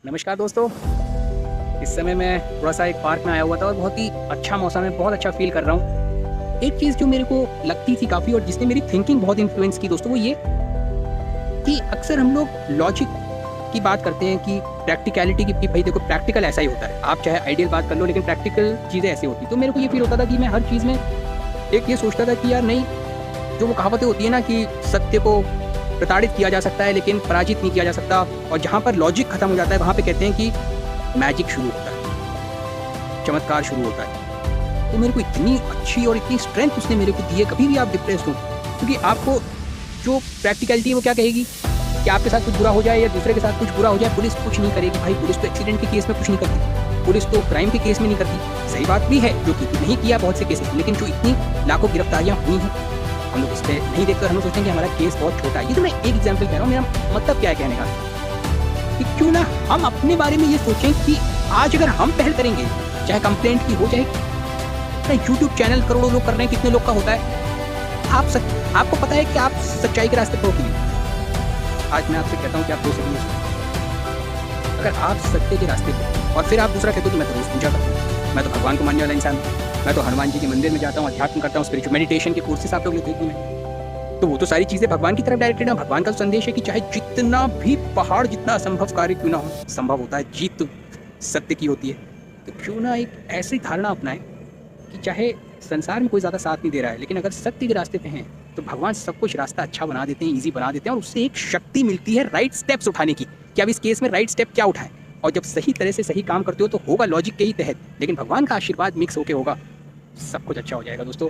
नमस्कार दोस्तों। इस समय मैं थोड़ा सा एक पार्क में आया हुआ था और बहुत ही अच्छा मौसम है, बहुत अच्छा फील कर रहा हूँ। एक चीज़ जो मेरे को लगती थी काफ़ी और जिसने मेरी थिंकिंग बहुत इन्फ्लुएंस की दोस्तों, वो ये कि अक्सर हम लोग लॉजिक की बात करते हैं कि प्रैक्टिकलिटी की, कि भाई देखो प्रैक्टिकल ऐसा ही होता है, आप चाहे आइडियल बात कर लो लेकिन प्रैक्टिकल चीज़ें ऐसी होती। तो मेरे को ये फील होता था कि मैं हर चीज़ में एक ये सोचता था कि यार नहीं, जो वो कहावतें होती है ना कि सत्य को प्रताड़ित किया जा सकता है लेकिन पराजित नहीं किया जा सकता, और जहाँ पर लॉजिक खत्म हो जाता है वहाँ पे कहते हैं कि मैजिक शुरू होता है, चमत्कार शुरू होता है। तो मेरे को इतनी अच्छी और इतनी स्ट्रेंथ उसने मेरे को दी है, कभी भी आप डिप्रेस्ड हो, क्योंकि आपको जो प्रैक्टिकलिटी है वो क्या कहेगी कि आपके साथ कुछ बुरा हो जाए या दूसरे के साथ कुछ बुरा हो जाए, पुलिस कुछ नहीं करेगी। भाई पुलिस तो एक्सीडेंट के केस में कुछ नहीं करती, पुलिस तो क्राइम के केस में नहीं करती। सही बात भी है, जो कि नहीं किया बहुत से केसेस, लेकिन जो इतनी लाखों गिरफ्तारियां हुई हैं हम लोग इस पर नहीं देखते, हम लोग सोचते हैं कि हमारा केस बहुत छोटा है। ये तो मैं एक एग्जाम्पल कह रहा हूँ, मेरा मतलब क्या है कहने का कि क्यों ना हम अपने बारे में ये सोचें कि आज अगर हम पहल करेंगे, चाहे कंप्लेंट की हो, चाहे यूट्यूब चैनल करोड़ों लोग कर रहे हैं, कितने लोग का होता है, आपको पता है कि आप सच्चाई के रास्ते पर हो कि नहीं। आज मैं आपसे कहता हूँ कि आप 2 सेकंड में अगर आप सत्य के रास्ते पर, और फिर आप दूसरा कहते हो कि मैं तो रोज पूजा करता हूँ, मैं तो भगवान को मानने वाला इंसान हूँ, मैं तो हनुमान जी के मंदिर में जाता हूँ, अध्यात्म करता हूँ, स्पिरिचुअल मेडिटेशन के कोर्सेस आप लोग लेते हैं, तो वो तो सारी चीज़ें भगवान की तरफ डायरेक्टेड है। भगवान का संदेश है कि चाहे जितना भी पहाड़ जितना असंभव कार्य क्यों ना हो, संभव होता है, जीत सत्य की होती है। तो क्यों ना एक ऐसी धारणा अपनाएं कि चाहे संसार में कोई ज़्यादा साथ नहीं दे रहा है, लेकिन अगर सत्य के रास्ते पे हैं तो भगवान सब कुछ रास्ता अच्छा बना देते हैं, ईजी बना देते हैं, और उससे एक शक्ति मिलती है राइट स्टेप्स उठाने की कि अब इस केस में राइट स्टेप क्या उठाएं। और जब सही तरह से सही काम करते हो तो होगा लॉजिक के ही तहत, लेकिन भगवान का आशीर्वाद मिक्स होके होगा, सब कुछ अच्छा हो जाएगा दोस्तों।